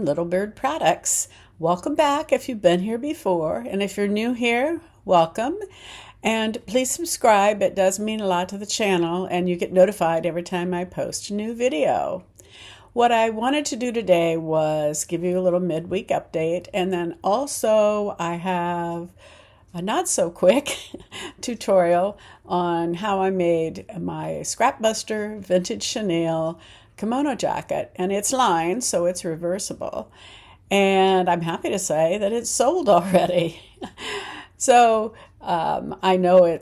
from Little Bird Products. Welcome back if you've been here before, and if you're new here, welcome. And please subscribe, it does mean a lot to the channel, and you get notified every time I post a new video. What I wanted to do today was give you a little midweek update, and then also I have a not so quick tutorial on how I made my Scrapbuster vintage chenille kimono jacket, and it's lined so it's reversible, and I'm happy to say that it's sold already. So I know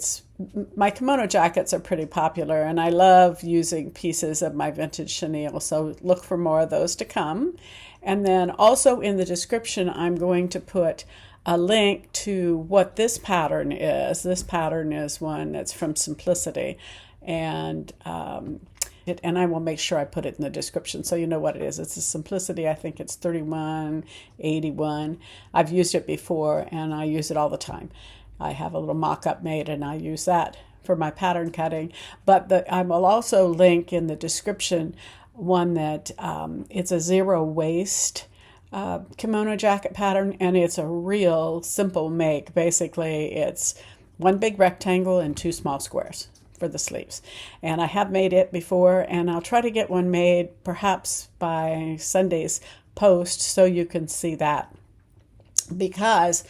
my kimono jackets are pretty popular, and I love using pieces of my vintage chenille, so look for more of those to come. And then also in the description I'm going to put a link to what this pattern is. This pattern is one that's from Simplicity, and I will make sure I put it in the description so you know what it is. It's a Simplicity. I think it's 3181. I've used it before, and I use it all the time. I have a little mock-up made, and I use that for my pattern cutting. But I will also link in the description one that it's a zero waste kimono jacket pattern, and it's a real simple make. Basically, it's one big rectangle and two small squares for the sleeves. And I have made it before, and I'll try to get one made perhaps by Sunday's post so you can see that, because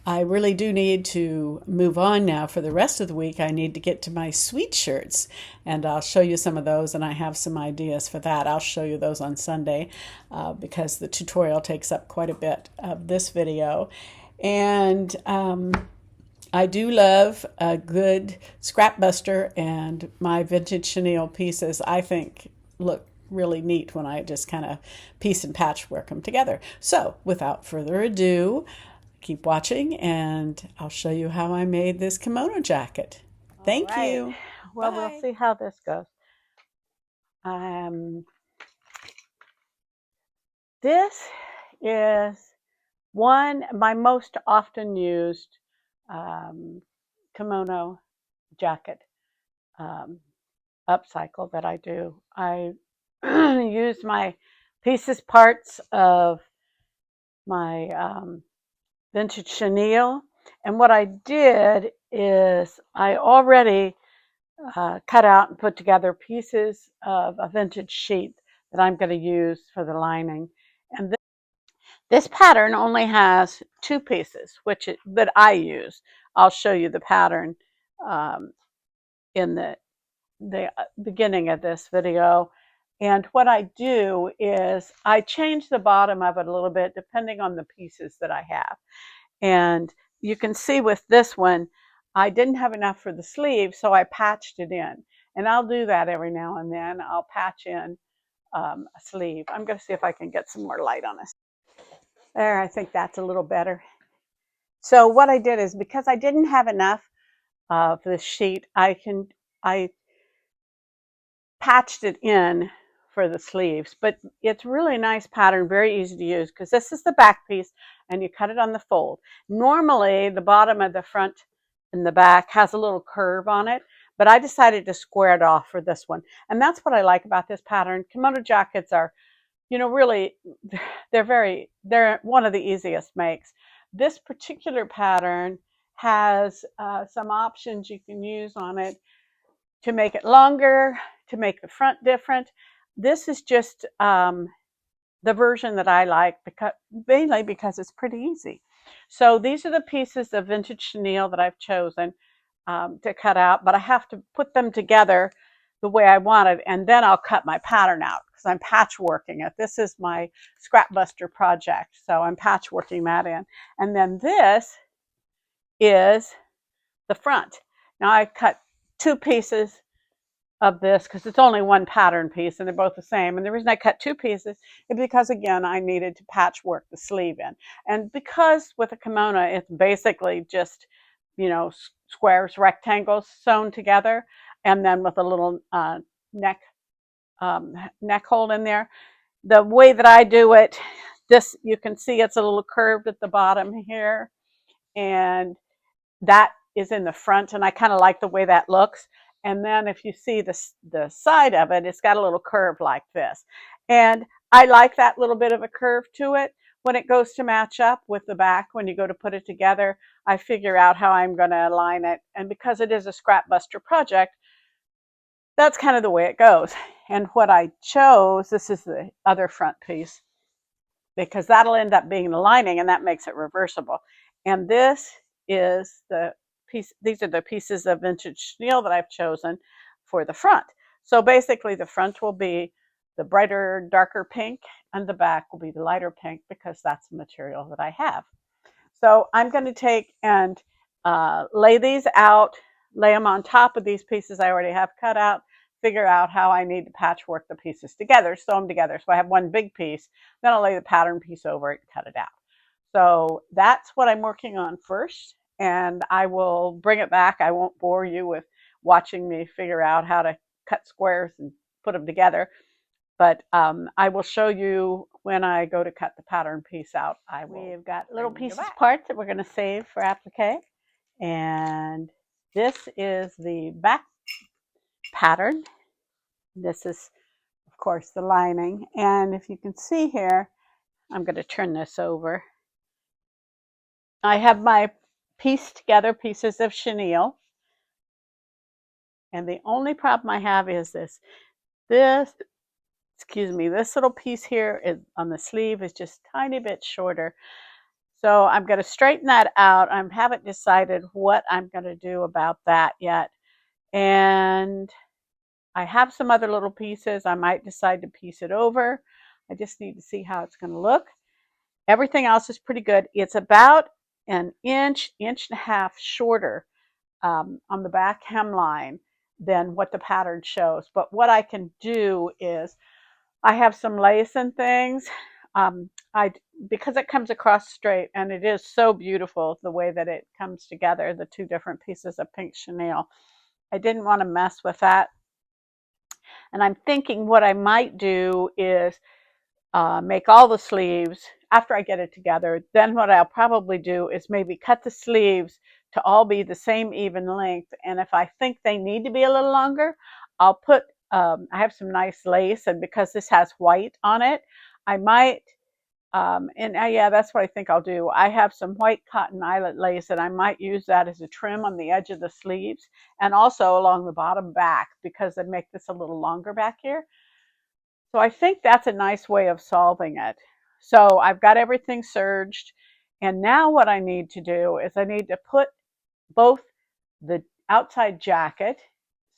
I really do need to move on now. For the rest of the week, I need to get to my sweet shirts, and I'll show you some of those, and I have some ideas for that. I'll show you those on Sunday because the tutorial takes up quite a bit of this video. And I do love a good scrapbuster, and my vintage chenille pieces I think look really neat when I just kind of piece and patchwork them together. So without further ado, keep watching and I'll show you how I made this kimono jacket. Thank you. Well, Bye. we'll see how this goes. This is my most often used kimono jacket upcycle that I do. I use my parts of my vintage chenille, and what I did is I already cut out and put together pieces of a vintage sheet that I'm going to use for the lining. And this pattern only has two pieces, that I use. I'll show you the pattern in the beginning of this video. And what I do is I change the bottom of it a little bit depending on the pieces that I have. And you can see with this one, I didn't have enough for the sleeve, so I patched it in. And I'll do that every now and then. I'll patch in a sleeve. I'm going to see if I can get some more light on this. There, I think that's a little better. So what I did is, because I didn't have enough of this sheet, I patched it in for the sleeves. But it's really nice pattern, very easy to use, because this is the back piece and you cut it on the fold. Normally the bottom of the front and the back has a little curve on it, but I decided to square it off for this one. And that's what I like about this pattern. Kimono jackets are, really, they're one of the easiest makes. This particular pattern has some options you can use on it to make it longer, to make the front different. This is just the version that I like, mainly because it's pretty easy. So these are the pieces of vintage chenille that I've chosen to cut out, but I have to put them together the way I want it, and then I'll cut my pattern out because I'm patchworking it. This is my Scrapbuster project, so I'm patchworking that in. And then this is the front. Now I cut two pieces of this because it's only one pattern piece and they're both the same. And the reason I cut two pieces is because, again, I needed to patchwork the sleeve in. And because with a kimono, it's basically just, squares, rectangles sewn together, and then with a little neck hole in there. The way that I do it, you can see it's a little curved at the bottom here, and that is in the front, and I kind of like the way that looks. And then if you see the side of it, it's got a little curve like this. And I like that little bit of a curve to it. When it goes to match up with the back, when you go to put it together, I figure out how I'm going to align it. And because it is a scrap buster project, that's kind of the way it goes. And what I chose, this is the other front piece, because that'll end up being the lining and that makes it reversible. And this is the piece, these are the pieces of vintage chenille that I've chosen for the front. So basically the front will be the brighter, darker pink, and the back will be the lighter pink because that's the material that I have. So I'm going to take and lay these out, lay them on top of these pieces I already have cut out, figure out how I need to patchwork the pieces together, sew them together. So I have one big piece, then I'll lay the pattern piece over it and cut it out. So that's what I'm working on first, and I will bring it back. I won't bore you with watching me figure out how to cut squares and put them together. But I will show you when I go to cut the pattern piece out. We've got little pieces parts that we're going to save for applique. And this is the back pattern. This is, of course, the lining. And if you can see here, I'm going to turn this over. I have my pieced together pieces of chenille. And the only problem I have is this little piece here is on the sleeve is just a tiny bit shorter. So I'm going to straighten that out. I haven't decided what I'm going to do about that yet. And I have some other little pieces. I might decide to piece it over. I just need to see how it's going to look. Everything else is pretty good. It's about an inch, inch and a half shorter on the back hemline than what the pattern shows. But what I can do is I have some lace and things. Because it comes across straight and it is so beautiful the way that it comes together, the two different pieces of pink chenille. I didn't want to mess with that. And I'm thinking what I might do is make all the sleeves after I get it together. Then what I'll probably do is maybe cut the sleeves to all be the same even length. And if I think they need to be a little longer, I'll put, I have some nice lace, and because this has white on it, I might, yeah, that's what I think I'll do. I have some white cotton eyelet lace, and I might use that as a trim on the edge of the sleeves and also along the bottom back because they make this a little longer back here. So I think that's a nice way of solving it. So I've got everything serged. And now what I need to do is I need to put both the outside jacket,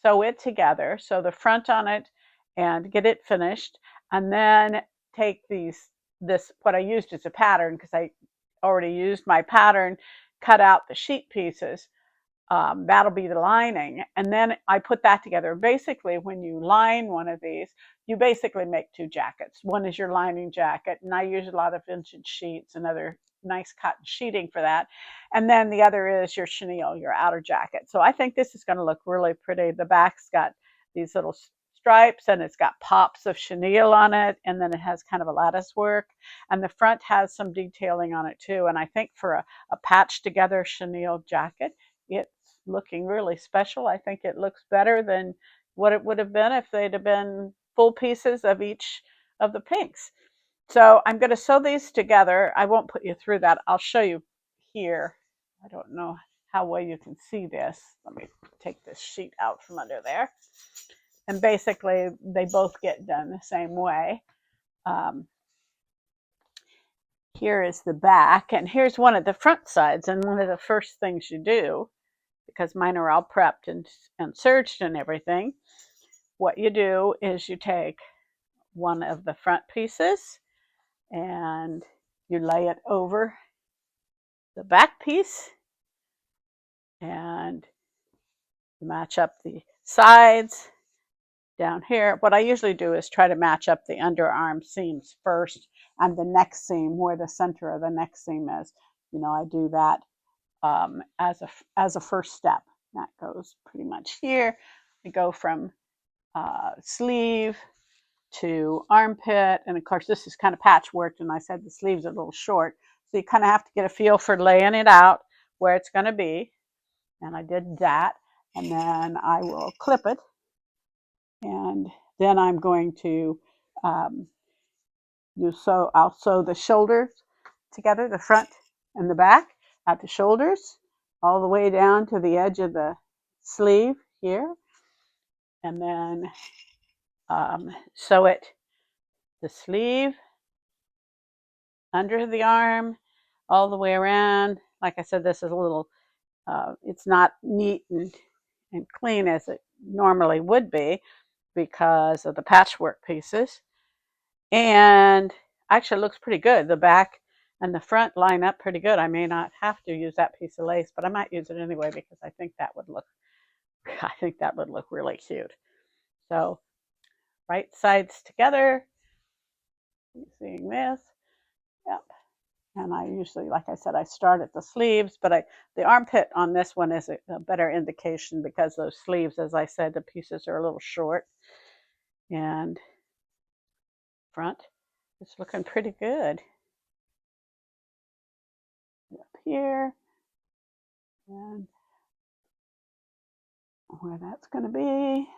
sew it together, sew the front on it and get it finished. And then take what I used as a pattern, because I already used my pattern, cut out the sheet pieces. That'll be the lining. And then I put that together. Basically, when you line one of these, you basically make two jackets. One is your lining jacket, and I use a lot of vintage sheets and other nice cotton sheeting for that. And then the other is your chenille, your outer jacket. So I think this is going to look really pretty. The back's got these little stripes and it's got pops of chenille on it, and then it has kind of a lattice work, and the front has some detailing on it too. And I think for a patched together chenille jacket, it's looking really special. I think it looks better than what it would have been if they'd have been full pieces of each of the pinks. So I'm going to sew these together. I won't put you through that. I'll show you here. I don't know how well you can see this. Let me take this sheet out from under there. And basically, they both get done the same way. Here is the back, and here's one of the front sides. And one of the first things you do, because mine are all prepped and serged and everything, what you do is you take one of the front pieces and you lay it over the back piece and match up the sides down here. What I usually do is try to match up the underarm seams first and the neck seam, where the center of the neck seam is. I do that as a first step. That goes pretty much here. I go from sleeve to armpit, and of course this is kind of patchworked, and I said the sleeves are a little short, so you kind of have to get a feel for laying it out where it's going to be. And I did that, and then I will clip it, and then I'm going to I'll sew the shoulders together, the front and the back at the shoulders, all the way down to the edge of the sleeve here, and then sew it, the sleeve under the arm, all the way around. Like I said, this is a little, it's not neat and clean as it normally would be because of the patchwork pieces. And actually it looks pretty good. The back and the front line up pretty good. I may not have to use that piece of lace, but I might use it anyway because I think that would look really cute. So right sides together. You seeing this? Yep. And I usually, like I said, I start at the sleeves, but the armpit on this one is a better indication because those sleeves, as I said, the pieces are a little short. And front is looking pretty good. Up here, and where that's going to be,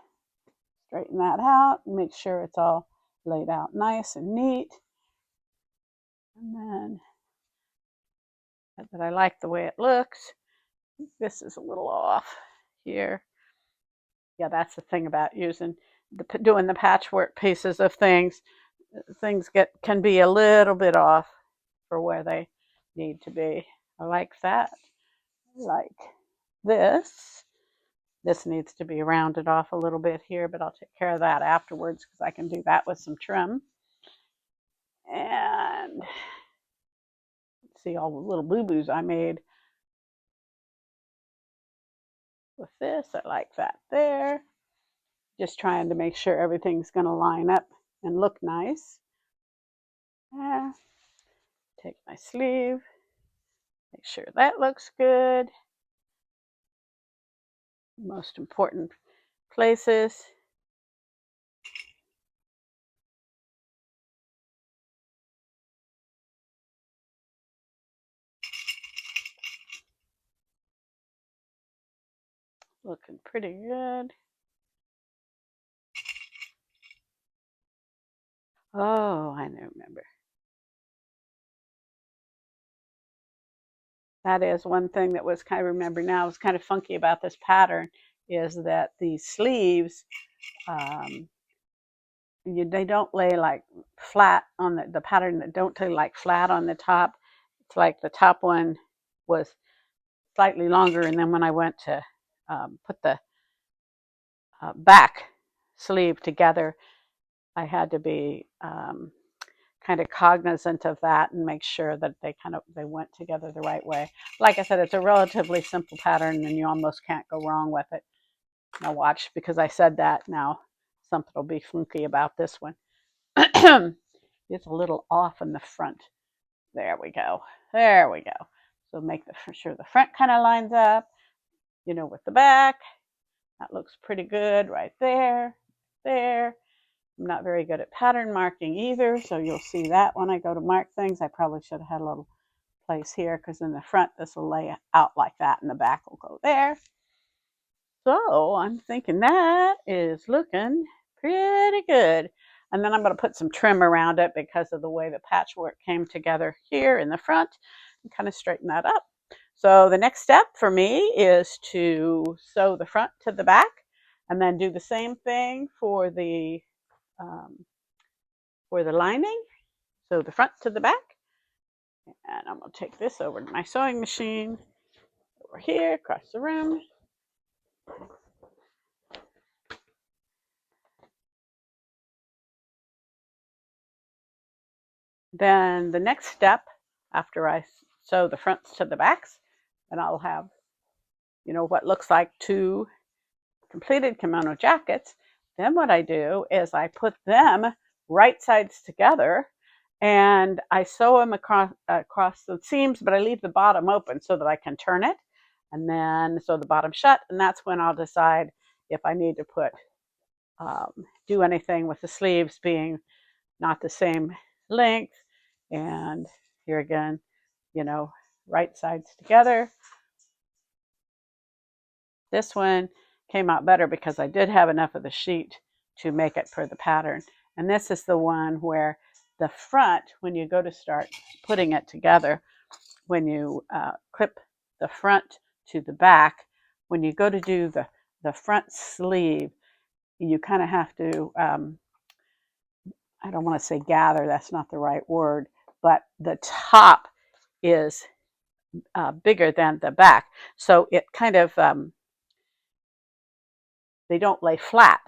straighten that out and make sure it's all laid out nice and neat. And then, but I like the way it looks. This is a little off here. Yeah, that's the thing about doing the patchwork pieces of things. Things can be a little bit off for where they need to be. I like that. I like this. This needs to be rounded off a little bit here, but I'll take care of that afterwards because I can do that with some trim. And see all the little boo-boos I made with this. I like that there. Just trying to make sure everything's going to line up and look nice. Take my sleeve, make sure that looks good. Most important places. Looking pretty good. Oh, I remember. That is one thing that was kind of, remember now, was kind of funky about this pattern is that the sleeves, they don't lay like flat on the pattern, that don't lay like flat on the top. It's like the top one was slightly longer, and then when I went to put the back sleeve together, I had to be kind of cognizant of that and make sure that they went together the right way. Like I said, it's a relatively simple pattern and you almost can't go wrong with it. Now watch, because I said that, now something will be funky about this one. It's a little off in the front. There we go. There we go. So make sure the front kind of lines up, with the back. That looks pretty good right there. There. I'm not very good at pattern marking either, so you'll see that when I go to mark things. I probably should have had a little place here because in the front this will lay out like that and the back will go there. So I'm thinking that is looking pretty good. And then I'm going to put some trim around it because of the way the patchwork came together here in the front and kind of straighten that up. So the next step for me is to sew the front to the back and then do the same thing for the lining. So the front to the back. And I'm going to take this over to my sewing machine over here across the room. Then the next step, after I sew the fronts to the backs, and I'll have, what looks like 2 completed kimono jackets. Then what I do is I put them right sides together and I sew them across the seams, but I leave the bottom open so that I can turn it and then sew the bottom shut. And that's when I'll decide if I need to do anything with the sleeves being not the same length. And here again, right sides together. This one came out better because I did have enough of the sheet to make it for the pattern. And this is the one where the front, when you go to start putting it together, when you clip the front to the back, when you go to do the front sleeve, you kind of have to, I don't want to say gather, that's not the right word, but the top is bigger than the back. So it kind of, they don't lay flat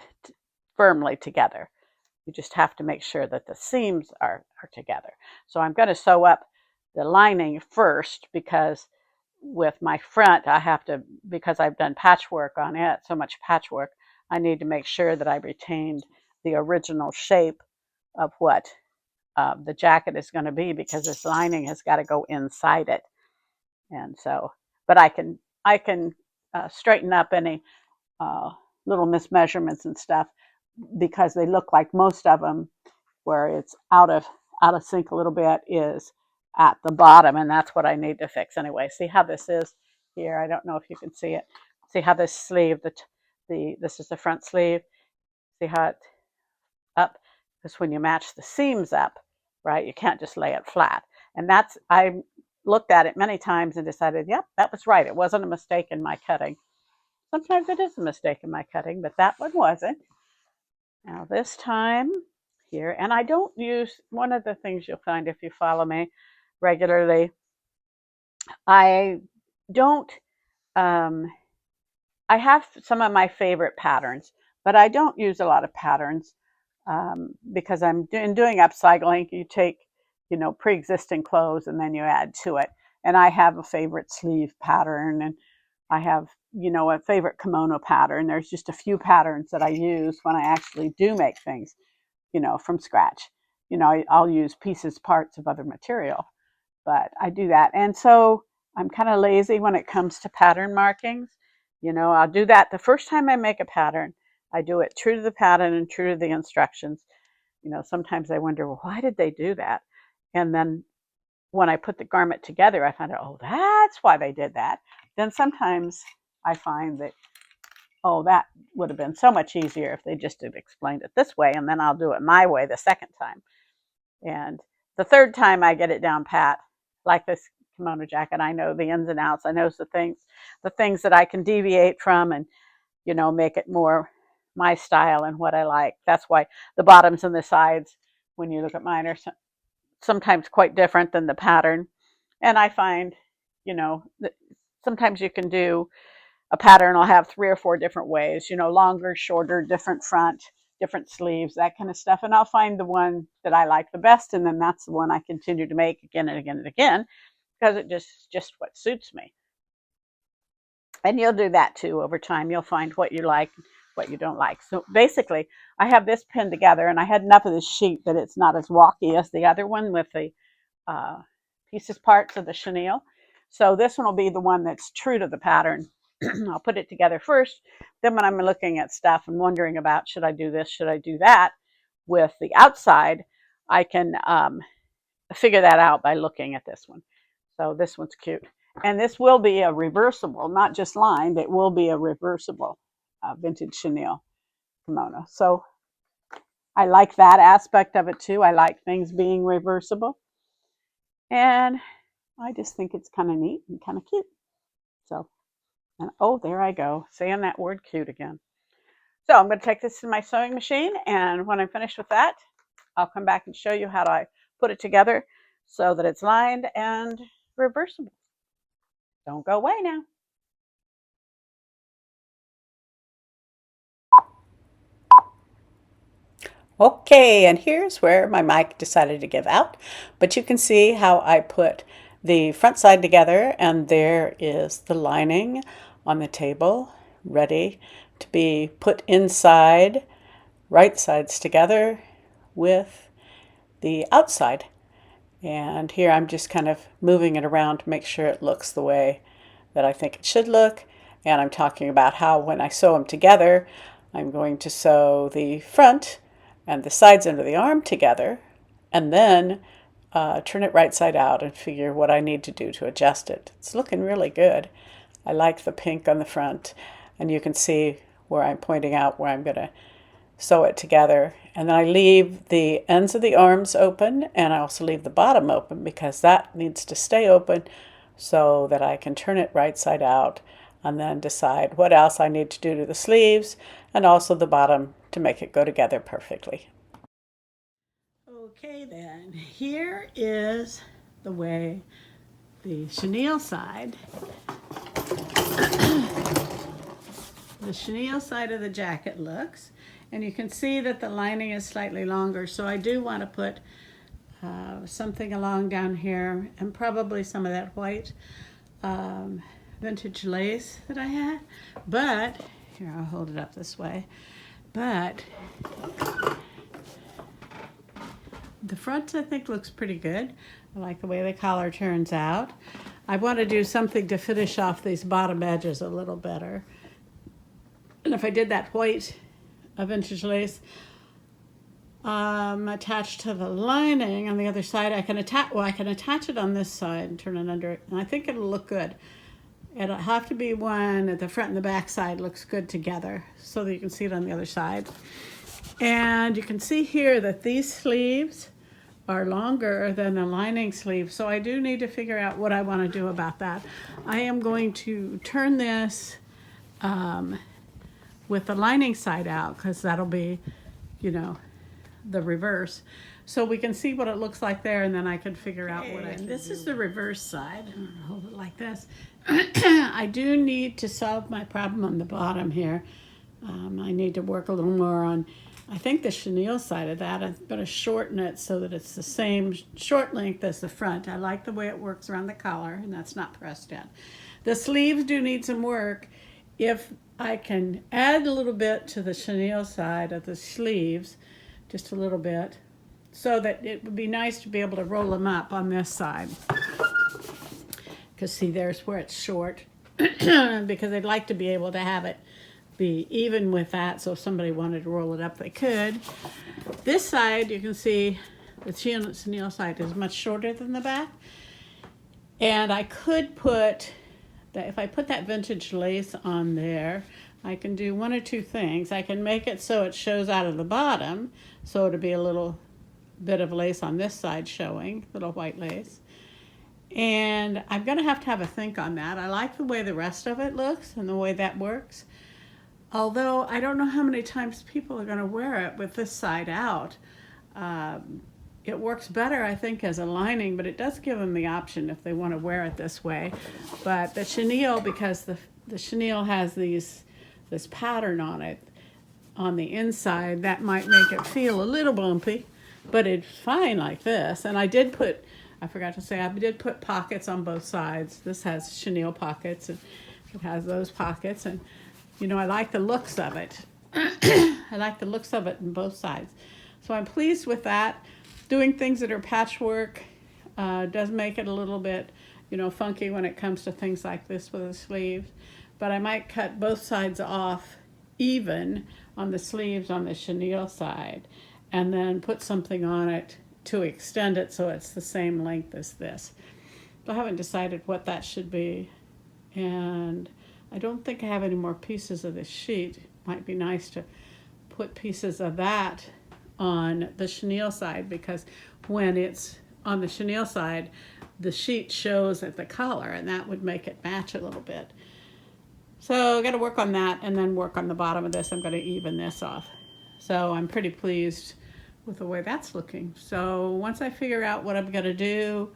firmly together. You just have to make sure that the seams are together. So I'm going to sew up the lining first, because with my front, I have to, because I've done patchwork on it, so much patchwork, I need to make sure that I retained the original shape of what the jacket is going to be, because this lining has got to go inside it. And so, but I can straighten up any uh, little mismeasurements and stuff, because they look like most of them where it's out of sync a little bit is at the bottom, and that's what I need to fix anyway. See how this is here? I don't know if you can see it. See how this sleeve, this is the front sleeve. See how it's up? Because when you match the seams up, right, you can't just lay it flat. And that's, I looked at it many times and decided, yep, that was right. It wasn't a mistake in my cutting. Sometimes it is a mistake in my cutting, but that one wasn't. Now this time here, and I don't use, one of the things you'll find if you follow me regularly, I don't, I have some of my favorite patterns, but I don't use a lot of patterns, because I'm doing upcycling. You take, pre-existing clothes and then you add to it. And I have a favorite sleeve pattern, and I have, a favorite kimono pattern. There's just a few patterns that I use when I actually do make things, from scratch. I'll use pieces, parts of other material, but I do that. And so I'm kind of lazy when it comes to pattern markings. I'll do that the first time I make a pattern. I do it true to the pattern and true to the instructions. Sometimes I wonder, well, why did they do that? And then when I put the garment together, I find out, oh, that's why they did that. Then sometimes I find that, oh, that would have been so much easier if they just had explained it this way, and then I'll do it my way the second time. And the third time I get it down pat, like this kimono jacket, I know the ins and outs. I know the things that I can deviate from, and make it more my style and what I like. That's why the bottoms and the sides, when you look at mine, are sometimes quite different than the pattern. And I find, that sometimes you can do a pattern, I'll have 3 or 4 different ways, longer, shorter, different front, different sleeves, that kind of stuff. And I'll find the one that I like the best, and then that's the one I continue to make again and again and again, because it just what suits me. And you'll do that too over time. You'll find what you like, what you don't like. So basically, I have this pinned together, and I had enough of this sheet that it's not as walky as the other one with the pieces parts of the chenille. So this one will be the one that's true to the pattern. I'll put it together first. Then when I'm looking at stuff and wondering about, should I do this, should I do that with the outside, I can figure that out by looking at this one. So this one's cute. And this will be a reversible, not just lined, it will be a reversible vintage chenille kimono. So I like that aspect of it too. I like things being reversible. And I just think it's kind of neat and kind of cute. So, and oh, there I go, saying that word cute again. So I'm going to take this to my sewing machine, and when I'm finished with that, I'll come back and show you how I put it together so that it's lined and reversible. Don't go away now. Okay, and here's where my mic decided to give out, but you can see how I put the front side together, and there is the lining on the table ready to be put inside, right sides together with the outside. And here I'm just kind of moving it around to make sure it looks the way that I think it should look. And I'm talking about how when I sew them together, I'm going to sew the front and the sides under the arm together, and then turn it right side out and figure what I need to do to adjust it. It's looking really good. I like the pink on the front, and you can see where I'm pointing out where I'm going to sew it together. And then I leave the ends of the arms open, and I also leave the bottom open because that needs to stay open so that I can turn it right side out and then decide what else I need to do to the sleeves and also the bottom to make it go together perfectly. Okay, then here is the way the chenille side of the jacket looks, and you can see that the lining is slightly longer, so I do want to put something along down here, and probably some of that white vintage lace that I had. But here, I'll hold it up this way. But the front, I think, looks pretty good. I like the way the collar turns out. I want to do something to finish off these bottom edges a little better. And if I did that white vintage lace attached to the lining on the other side, I can attach it on this side and turn it under it, and I think it'll look good. It'll have to be one at the front and the back side looks good together so that you can see it on the other side. And you can see here that these sleeves are longer than the lining sleeve, so I do need to figure out what I want to do about that. I am going to turn this with the lining side out, because that'll be, you know, the reverse. So we can see what it looks like there, and then I can figure out what I can do. This is the reverse side. I'm gonna hold it like this. I do need to solve my problem on the bottom here. I need to work a little more on, I think, the chenille side of that. I'm going to shorten it so that it's the same short length as the front. I like the way it works around the collar, and that's not pressed in. The sleeves do need some work. If I can add a little bit to the chenille side of the sleeves, just a little bit, so that it would be nice to be able to roll them up on this side. Because see, there's where it's short, because I'd like to be able to have it be even with that, so if somebody wanted to roll it up, they could. This side, you can see the chenille side is much shorter than the back, and I could put that, if I put that vintage lace on there, I can do one or two things. I can make it so it shows out of the bottom, so it'll be a little bit of lace on this side showing, little white lace. And I'm going to have a think on that. I like the way the rest of it looks and the way that works. Although I don't know how many times people are going to wear it with this side out. It works better, I think, as a lining, but it does give them the option if they want to wear it this way. But the chenille, because the chenille has this pattern on it on the inside, that might make it feel a little bumpy, but it's fine like this. And I forgot to say, I did put pockets on both sides. This has chenille pockets, and it has those pockets, and you know, I like the looks of it. I like the looks of it on both sides. So I'm pleased with that. Doing things that are patchwork does make it a little bit, you know, funky when it comes to things like this with the sleeves. But I might cut both sides off even on the sleeves on the chenille side, and then put something on it to extend it so it's the same length as this. But I haven't decided what that should be, and I don't think I have any more pieces of this sheet. Might be nice to put pieces of that on the chenille side, because when it's on the chenille side, the sheet shows at the collar, and that would make it match a little bit. So I got to work on that, and then work on the bottom of this. I'm going to even this off. So I'm pretty pleased with the way that's looking. So once I figure out what I'm going to do,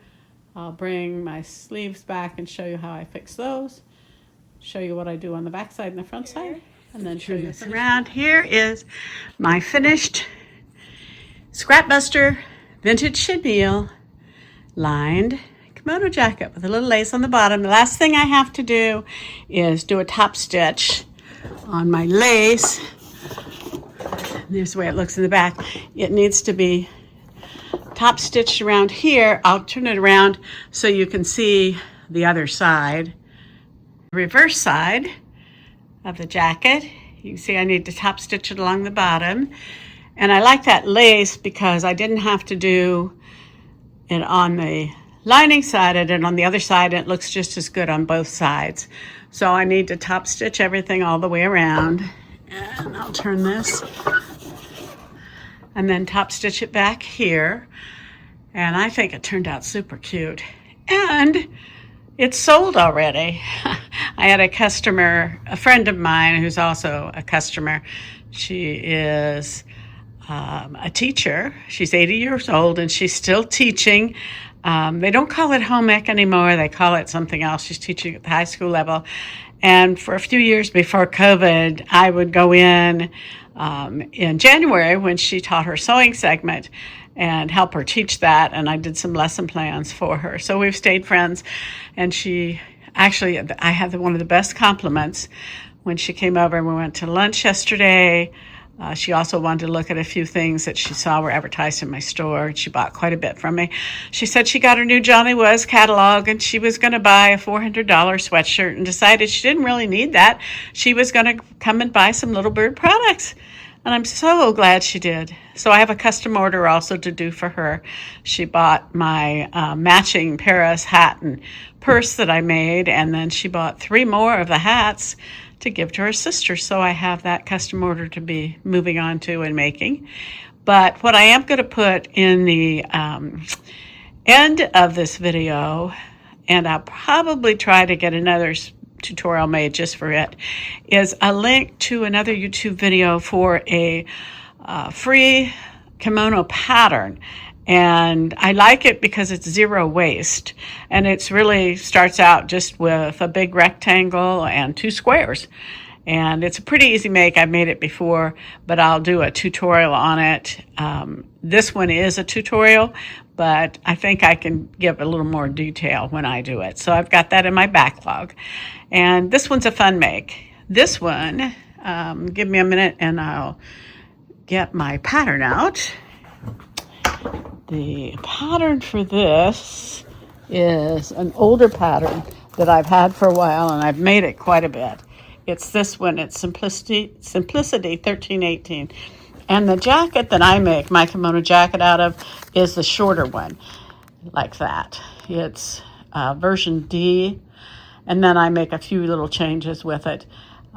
I'll bring my sleeves back and show you how I fix those, show you what I do on the back side and the front side, and then show you this around. Here is my finished Scrapbuster vintage chenille lined kimono jacket with a little lace on the bottom. The last thing I have to do is do a top stitch on my lace. There's the way it looks in the back. It needs to be top stitched around here. I'll turn it around so you can see the other side. Reverse side of the jacket. You can see I need to top stitch it along the bottom. And I like that lace because I didn't have to do it on the lining side and on the other side. It looks just as good on both sides. So I need to top stitch everything all the way around. And I'll turn this and then top stitch it back here. And I think it turned out super cute. And it's sold already. I had a customer, a friend of mine who's also a customer. She is a teacher. She's 80 years old and she's still teaching. They don't call it home ec anymore. They call it something else. She's teaching at the high school level. And for a few years before COVID, I would go in January when she taught her sewing segment and help her teach that. And I did some lesson plans for her. So we've stayed friends. And she actually, I had one of the best compliments when she came over and we went to lunch yesterday. She also wanted to look at a few things that she saw were advertised in my store. She bought quite a bit from me. She said she got her new Johnny Was catalog and she was going to buy a $400 sweatshirt and decided she didn't really need that. She was going to come and buy some Little Bird products. And I'm so glad she did. So I have a custom order also to do for her. She bought my matching Paris hat and purse that I made, and then she bought 3 more of the hats to give to her sister. So I have that custom order to be moving on to and making. But what I am going to put in the end of this video, and I'll probably try to get another tutorial made just for it, is a link to another YouTube video for a free kimono pattern. And I like it because it's zero waste. And it's really starts out just with a big rectangle and 2 squares. And it's a pretty easy make. I've made it before, but I'll do a tutorial on it. This one is a tutorial, but I think I can give a little more detail when I do it. So I've got that in my backlog. And this one's a fun make. This one, give me a minute and I'll get my pattern out. The pattern for this is an older pattern that I've had for a while and I've made it quite a bit. It's this one. It's Simplicity 1318. And the jacket that I make my kimono jacket out of is the shorter one, like that. It's version D, and then I make a few little changes with it.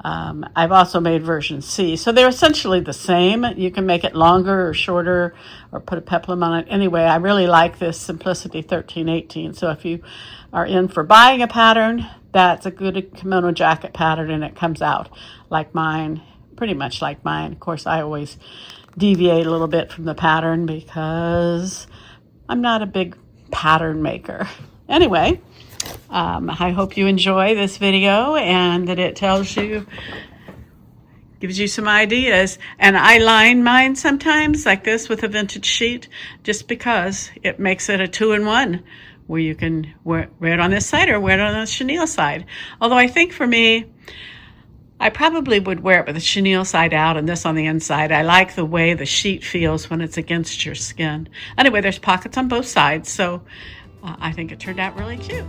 I've also made version C. So they're essentially the same. You can make it longer or shorter or put a peplum on it. Anyway, I really like this Simplicity 1318. So if you are in for buying a pattern, that's a good kimono jacket pattern, and it comes out like mine, pretty much like mine. Of course, I always deviate a little bit from the pattern because I'm not a big pattern maker. Anyway, I hope you enjoy this video and that it gives you some ideas. And I line mine sometimes like this with a vintage sheet just because it makes it a 2-in-1 where you can wear it on this side or wear it on the chenille side. Although I think for me, I probably would wear it with the chenille side out and this on the inside. I like the way the sheet feels when it's against your skin. Anyway, there's pockets on both sides, so I think it turned out really cute.